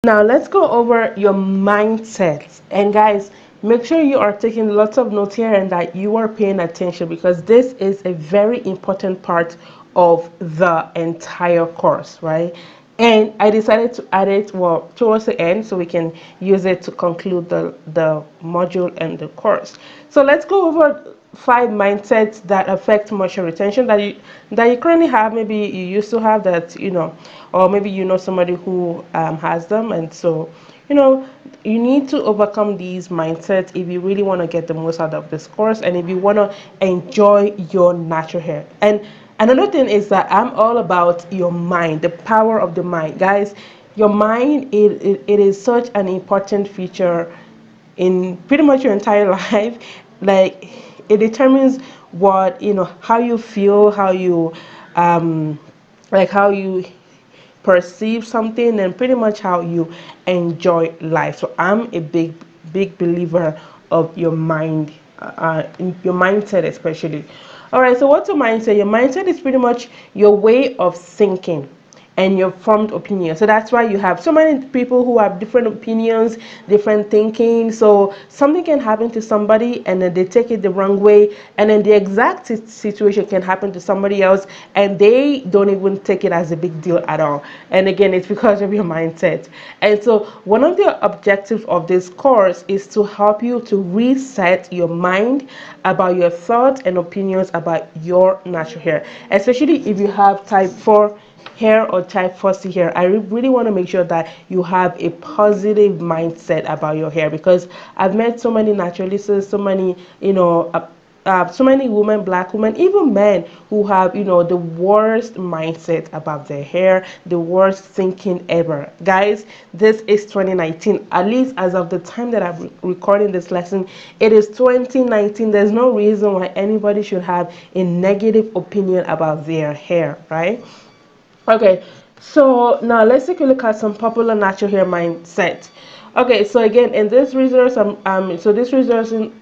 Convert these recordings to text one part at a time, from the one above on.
Now let's go over your mindset. And guys, make sure you are taking lots of notes here and that you are paying attention because this is a very important part of the entire course, right? And I decided to add it well towards the end so we can use it to conclude the module and the course. So let's go over five mindsets that affect moisture retention that you currently have. Maybe you used to have that, or maybe you know somebody who has them, and so you know you need to overcome these mindsets if you really want to get the most out of this course and if you want to enjoy your natural hair. And another thing is that I'm all about your mind, the power of the mind, guys. Your mind, it is such an important feature in pretty much your entire life. Like, it determines what, how you feel, how you um how you perceive something, and pretty much how you enjoy life. So I'm a big believer of your mind, in your mindset especially. All right, so what's your mindset? Your mindset is pretty much your way of thinking and your formed opinion. So that's why you have so many people who have different opinions, different thinking. So something can happen to somebody and then they take it the wrong way, and then the exact situation can happen to somebody else and they don't even take it as a big deal at all. And again, it's because of your mindset. And so one of the objectives of this course is to help you to reset your mind about your thoughts and opinions about your natural hair, especially if you have type 4 hair or type 4C hair. I really want to make sure that you have a positive mindset about your hair, because I've met so many naturalists, so many, so many women, black women, even men who have, the worst mindset about their hair, the worst thinking ever. Guys, this is 2019. At least as of the time that I'm recording this lesson, it is 2019. There's no reason why anybody should have a negative opinion about their hair, right? Okay, so now let's take a look at some popular natural hair mindset. Okay, so again, in this resource,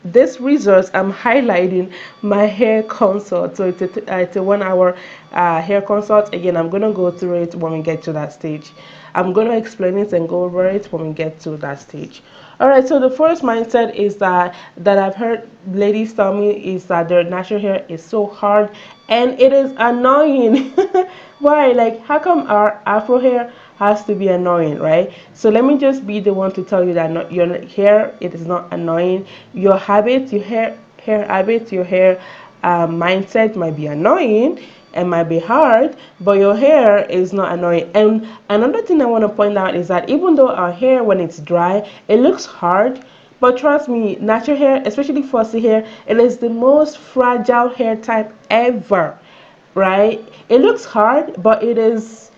this resource, I'm highlighting my hair consult. So it's a 1 hour hair consult. Again, I'm gonna go through it when we get to that stage. I'm gonna explain it and go over it when we get to that stage. All right. So the first mindset is that I've heard ladies tell me is that their natural hair is so hard and it is annoying. Why? Like, how come our Afro hair has to be annoying, right? So let me just be the one to tell you that not, your hair, it is not annoying. Your habit, your hair habit, your hair mindset might be annoying and might be hard, but your hair is not annoying. And another thing I want to point out is that even though our hair, when it's dry, it looks hard, but trust me, natural hair, especially fussy hair, it is the most fragile hair type ever, right? It looks hard, but it's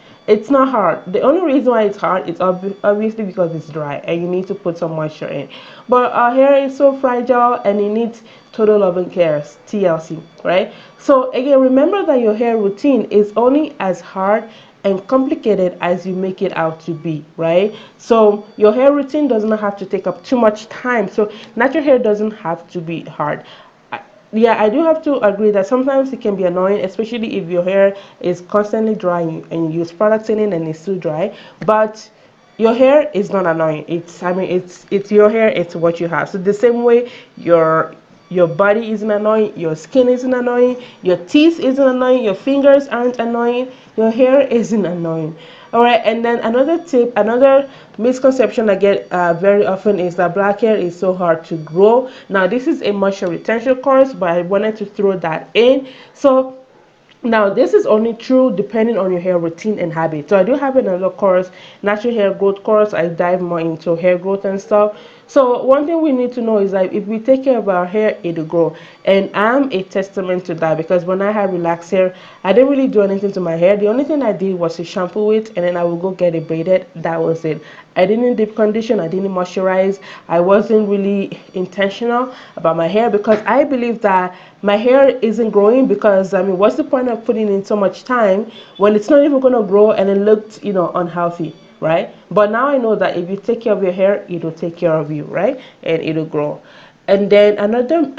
not hard. The only reason why it's hard is obviously because it's dry and you need to put some moisture in. But our hair is so fragile and it needs total loving care, TLC, right? So again, remember that your hair routine is only as hard and complicated as you make it out to be, right? So your hair routine does not have to take up too much time. So natural hair doesn't have to be hard. Yeah, I do have to agree that sometimes it can be annoying, especially if your hair is constantly dry and you use products in it and it's still dry. But your hair is not annoying. It's your hair. It's what you have. So the same way your body isn't annoying, your skin isn't annoying, your teeth isn't annoying, your fingers aren't annoying, your hair isn't annoying. All right, and then another tip, another misconception I get very often is that black hair is so hard to grow. Now, this is a moisture retention course, but I wanted to throw that in. So now, this is only true depending on your hair routine and habit. So I do have another course, natural hair growth course. I dive more into hair growth and stuff. So one thing we need to know is that if we take care of our hair, it'll grow. And I'm a testament to that, because when I had relaxed hair, I didn't really do anything to my hair. The only thing I did was to shampoo it and then I would go get it braided. That was it. I didn't deep condition, I didn't moisturize. I wasn't really intentional about my hair because I believe that my hair isn't growing, because I mean, what's the point of putting in so much time when it's not even going to grow and it looked, unhealthy, right? But now I know that if you take care of your hair, it'll take care of you, right? And it'll grow. And then another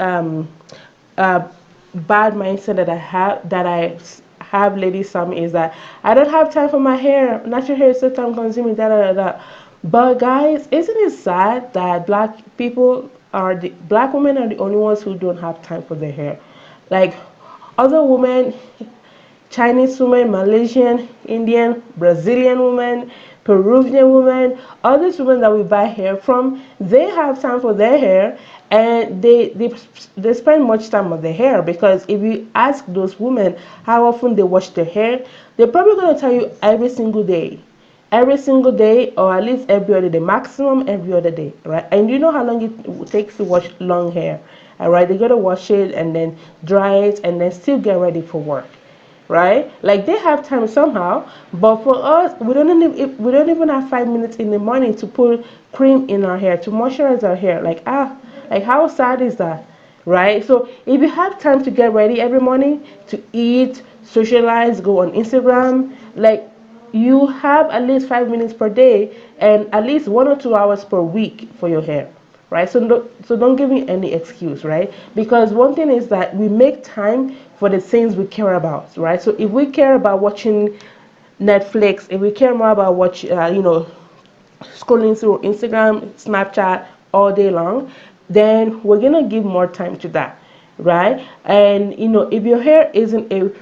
uh, bad mindset that I have, ladies, some is that I don't have time for my hair. Natural hair is so time consuming. Da da da da. But guys, isn't it sad that black women are the only ones who don't have time for their hair? Like other women, Chinese women, Malaysian, Indian, Brazilian women, Peruvian women, all these women that we buy hair from, they have time for their hair, and they spend much time on their hair, because if you ask those women how often they wash their hair, they're probably going to tell you every single day, or at least every other day, maximum every other day, right? And you know how long it takes to wash long hair. All right, they gotta wash it and then dry it and then still get ready for work, right? Like they have time somehow, but for us, we don't even have 5 minutes in the morning to put cream in our hair to moisturize our hair. Like how sad is that, right? So if you have time to get ready every morning, to eat, socialize, go on Instagram, like you have at least 5 minutes per day and at least 1 or 2 hours per week for your hair, right? So don't give me any excuse, right? Because one thing is that we make time for the things we care about, right? So if we care about watching Netflix, if we care more about scrolling through Instagram, Snapchat all day long, then we're gonna give more time to that, right? And if your hair isn't a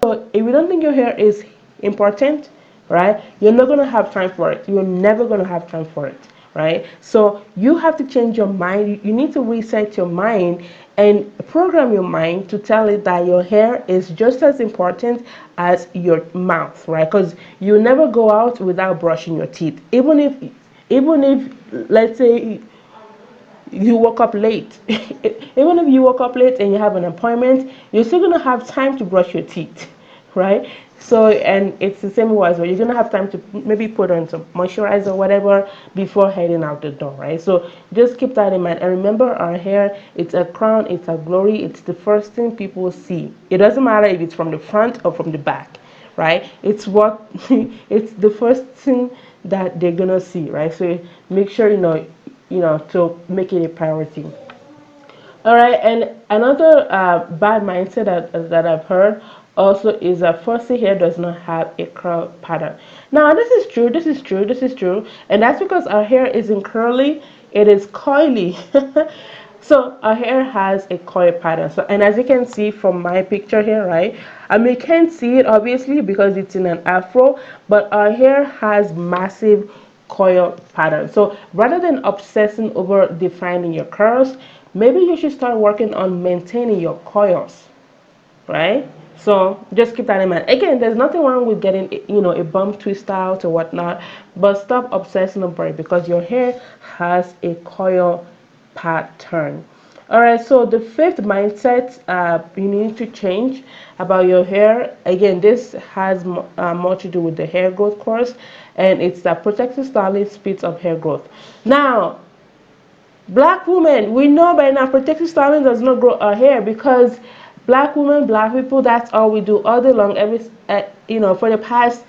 so if you don't think your hair is important, right, you're not gonna have time for it. You're never gonna have time for it, right? So you have to change your mind. You need to reset your mind and program your mind to tell it that your hair is just as important as your mouth, right? Because you never go out without brushing your teeth, even if let's say you woke up late. Even if you woke up late and you have an appointment, you're still gonna have time to brush your teeth, right? So, and it's the same way as well. You're gonna have time to maybe put on some moisturizer or whatever before heading out the door, right? So just keep that in mind. And remember, our hair, it's a crown, it's a glory, it's the first thing people see. It doesn't matter if it's from the front or from the back, right? It's what it's the first thing that they're gonna see, right? So make sure to make it a priority. All right, and another bad mindset that I've heard also is that fussy hair does not have a curl pattern. Now, this is true, this is true, this is true, and that's because our hair isn't curly, it is coily. So our hair has a coil pattern. So, and as you can see from my picture here, right? I mean, you can't see it obviously because it's in an afro, but our hair has massive coil pattern. So rather than obsessing over defining your curls, maybe you should start working on maintaining your coils, right? So just keep that in mind. Again, there's nothing wrong with getting a bump twist out or whatnot, but stop obsessing over it because your hair has a coil pattern. All right, so the fifth mindset you need to change about your hair. Again, this has more to do with the hair growth course, and it's that protective styling speeds up hair growth. Now, black women, we know by now protective styling does not grow our hair because black women, black people, that's all we do all day long, for the past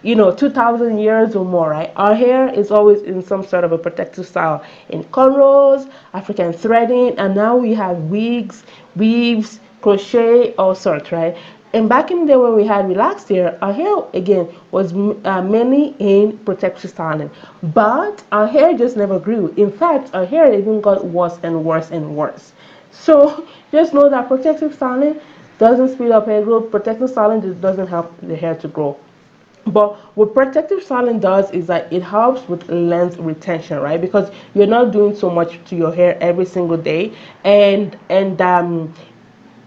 2000 years or more, right? Our hair is always in some sort of a protective style, in cornrows, African threading, and now we have wigs, weaves, crochet, all sorts, right? And back in the day when we had relaxed hair, our hair again was mainly in protective styling, but our hair just never grew. In fact, our hair even got worse and worse and worse. So just know that protective styling doesn't speed up hair growth. Protective styling just doesn't help the hair to grow. But what protective styling does is that it helps with length retention, right? Because you're not doing so much to your hair every single day, and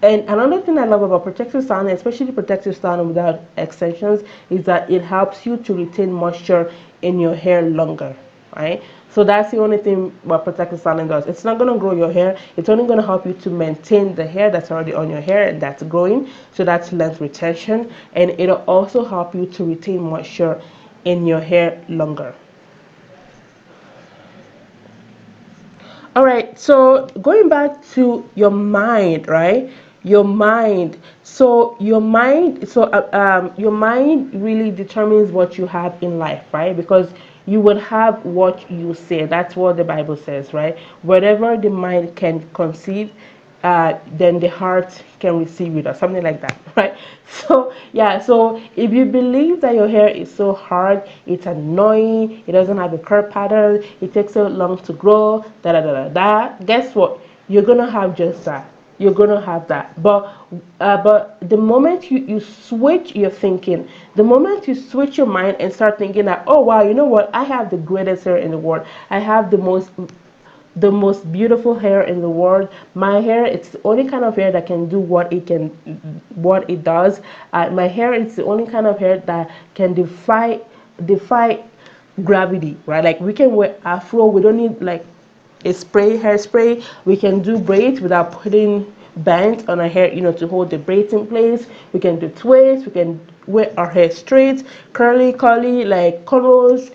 another thing I love about protective styling, especially protective styling without extensions, is that it helps you to retain moisture in your hair longer, right? So that's the only thing what protective styling does. It's not going to grow your hair. It's only going to help you to maintain the hair that's already on your hair and that's growing. So that's length retention. And it'll also help you to retain moisture in your hair longer. All right, so going back to your mind, right? Your mind. Your mind really determines what you have in life, right? Because you would have what you say. That's what the Bible says, right? Whatever the mind can conceive, then the heart can receive it or something like that, right? So yeah, so if you believe that your hair is so hard, it's annoying, it doesn't have a curl pattern, it takes so long to grow, guess what, you're gonna have just that. You're gonna have that. But the moment you switch your thinking, the moment you switch your mind and start thinking that, oh wow, you know what, I have the greatest hair in the world, I have the most beautiful hair in the world. My hair, it's the only kind of hair that can do what it does. My hair is the only kind of hair that can defy gravity, right? Like we can wear afro, we don't need like a hairspray. We can do braids without putting band on our hair, to hold the braids in place. We can do twists, we can wear our hair straight, curly, like cornrows,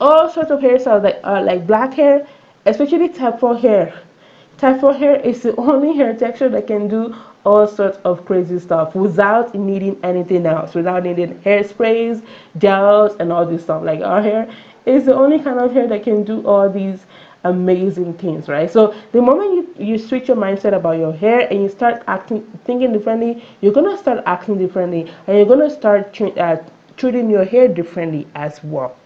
all sorts of hairstyles, like black hair, especially type 4 hair. Type 4 hair is the only hair texture that can do all sorts of crazy stuff without needing anything else, without needing hairsprays, gels, and all this stuff. Like our hair is the only kind of hair that can do all these amazing things, right? So the moment you switch your mindset about your hair and you start thinking differently, you're gonna start acting differently, and you're gonna start treating your hair differently as well,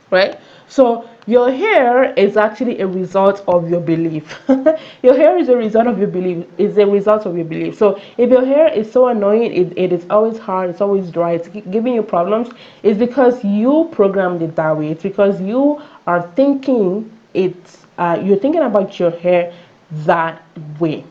right? So your hair is actually a result of your belief. Your hair is a result of your belief. Is a result of your belief. So if your hair is so annoying, it is always hard, it's always dry, it's giving you problems, it's because you programmed it that way. It's because you are thinking you're thinking about your hair that way,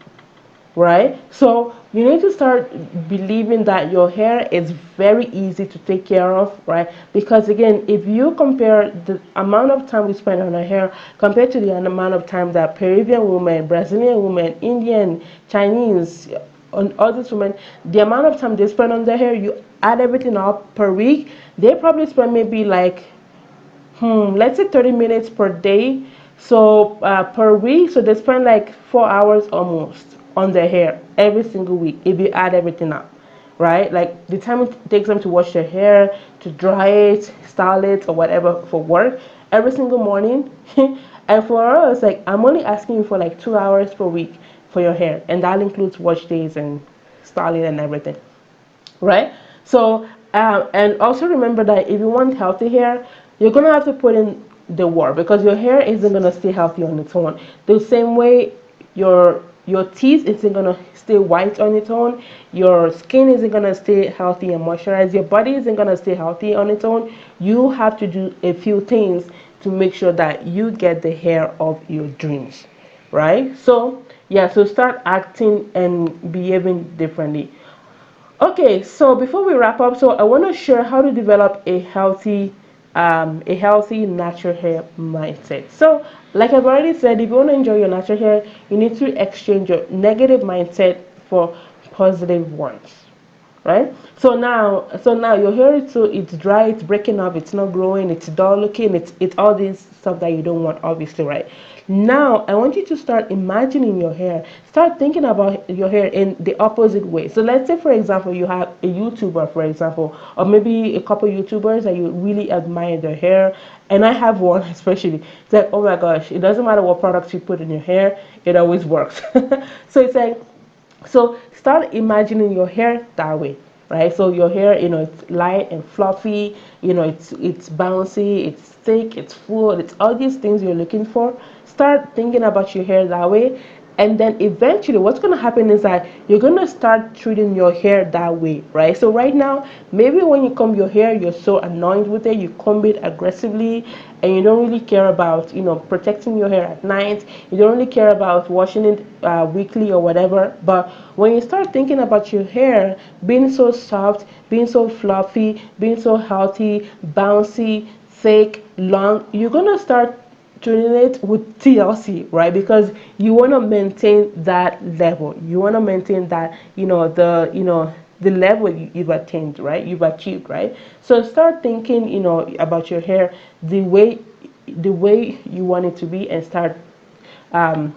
right? So you need to start believing that your hair is very easy to take care of, right? Because again, if you compare the amount of time we spend on our hair compared to the amount of time that Peruvian women, Brazilian women, Indian, Chinese, and all these women, the amount of time they spend on their hair, you add everything up per week, they probably spend maybe like let's say 30 minutes per day. So per week, so they spend like 4 hours almost on their hair every single week if you add everything up, right? Like the time it takes them to wash their hair, to dry it, style it, or whatever for work every single morning. And for us, like I'm only asking you for like 2 hours per week for your hair, and that includes wash days and styling and everything, right? So, and also remember that if you want healthy hair, you're gonna have to put in the work because your hair isn't gonna stay healthy on its own. The same way your teeth isn't gonna stay white on its own, your skin isn't gonna stay healthy and moisturized, your body isn't gonna stay healthy on its own. You have to do a few things to make sure that you get the hair of your dreams, right? So yeah, so start acting and behaving differently. Okay, so before we wrap up, so I want to share how to develop a healthy natural hair mindset. So, like I've already said, if you want to enjoy your natural hair, you need to exchange your negative mindset for positive ones, right? So now your hair is so it's dry, it's breaking up, it's not growing, it's dull looking, it's all this stuff that you don't want, obviously, right? Now I want you to start imagining your hair, start thinking about your hair in the opposite way. So let's say, for example, you have a YouTuber, for example, or maybe a couple YouTubers that you really admire their hair, and I have one especially. It's like, oh my gosh, it doesn't matter what products you put in your hair, it always works. So it's like, so start imagining your hair that way, right? So your hair, it's light and fluffy, it's bouncy, it's thick, it's full, it's all these things you're looking for. Start thinking about your hair that way. And then eventually what's going to happen is that you're going to start treating your hair that way, right? So right now, maybe when you comb your hair, you're so annoyed with it, you comb it aggressively, and you don't really care about, protecting your hair at night. You don't really care about washing it weekly or whatever. But when you start thinking about your hair being so soft, being so fluffy, being so healthy, bouncy, thick, long, you're going to start treating it with TLC, right? Because you want to maintain that level. You want to maintain that, the level you've attained, right? You've achieved, right? So start thinking, about your hair the way you want it to be, and um,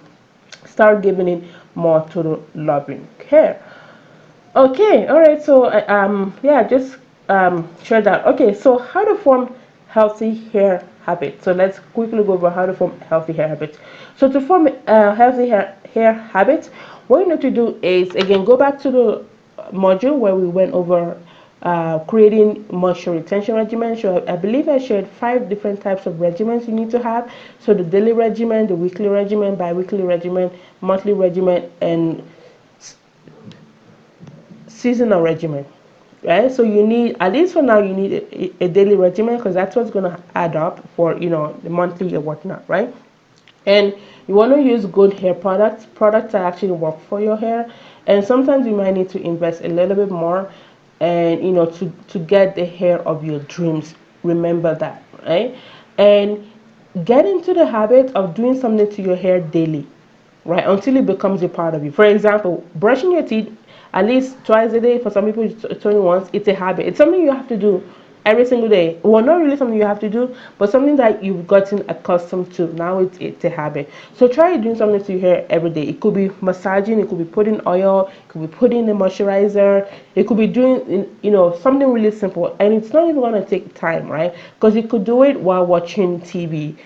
start giving it more total loving care. Okay, all right. So, yeah, just share that. Okay, so how to form healthy hair habits. So let's quickly go over how to form healthy hair habits. So to form healthy hair habits, what you need to do is, again, go back to the module where we went over creating moisture retention regimen. So I believe I shared 5 different types of regimens you need to have. So the daily regimen, the weekly regimen, bi-weekly regimen, monthly regimen, and seasonal regimen. Right, so you need, at least for now, you need a daily regimen, because that's what's going to add up for, the monthly or whatnot, right? And you want to use good hair products that actually work for your hair. And sometimes you might need to invest a little bit more, and to get the hair of your dreams. Remember that, right? And get into the habit of doing something to your hair daily, right? Until it becomes a part of you. For example, brushing your teeth at least twice a day. For some people, it's only once. It's a habit. It's something you have to do every single day. Well, not really something you have to do, but something that you've gotten accustomed to. Now it's a habit. So try doing something to your hair every day. It could be massaging. It could be putting oil. It could be putting a moisturizer. It could be doing, something really simple. And it's not even going to take time, right? Because you could do it while watching TV,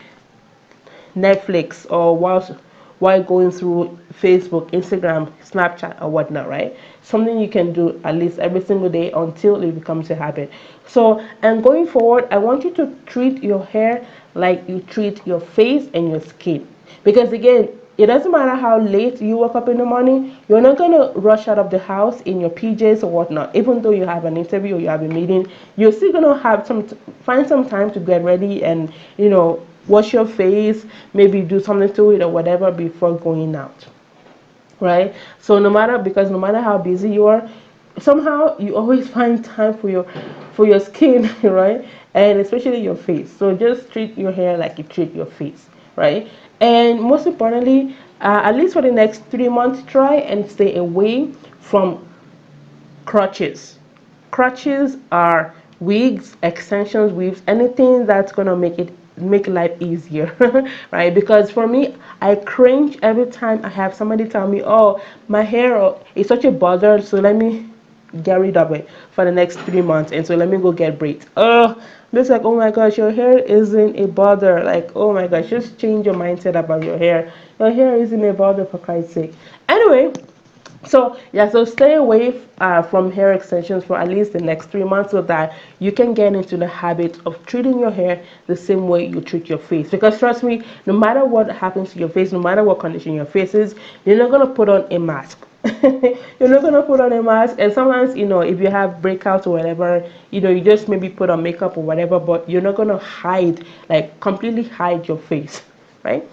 Netflix, or while going through Facebook, Instagram, Snapchat, or whatnot, right? Something you can do at least every single day until it becomes a habit. So, and going forward, I want you to treat your hair like you treat your face and your skin. Because again, it doesn't matter how late you wake up in the morning, you're not going to rush out of the house in your PJs or whatnot. Even though you have an interview or you have a meeting, you're still going to have find some time to get ready and, wash your face, maybe do something to it or whatever before going out, right? So no matter how busy you are, somehow you always find time for your skin, right? And especially your face. So just treat your hair like you treat your face, right? And most importantly, at least for the next 3 months, try and stay away from crutches. Crutches are wigs, extensions, weaves, anything that's gonna make life easier, right? Because for me, I cringe every time I have somebody tell me, "Oh, my hair is such a bother, so let me get rid of it for the next 3 months, and so let me go get braids." Oh, looks like, oh my gosh, your hair isn't a bother. Like, oh my gosh, just change your mindset about your hair. Your hair isn't a bother, for Christ's sake. Anyway, so yeah, so stay away from hair extensions for at least the next 3 months, so that you can get into the habit of treating your hair the same way you treat your face. Because trust me, no matter what happens to your face, no matter what condition your face is, you're not gonna put on a mask. You're not gonna put on a mask, and sometimes, if you have breakouts or whatever, you just maybe put on makeup or whatever, but you're not gonna hide, like completely hide your face, right?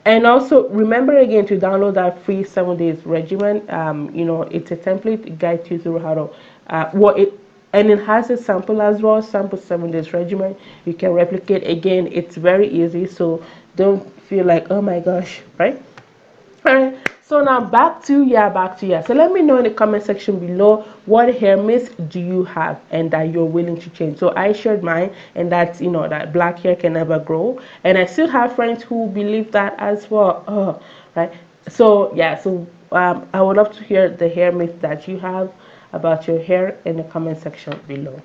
And also remember again to download that free 7 days regimen. It's a template. It guides you through how to what it, and it has a sample as well. Sample 7 days regimen. You can replicate again. It's very easy. So don't feel like, oh my gosh, right? Alright, so now back to so let me know in the comment section below, what hair myths do you have and that you're willing to change. So I shared mine, and that's, that black hair can never grow, and I still have friends who believe that as well. Oh, right. So yeah, so I would love to hear the hair myth that you have about your hair in the comment section below.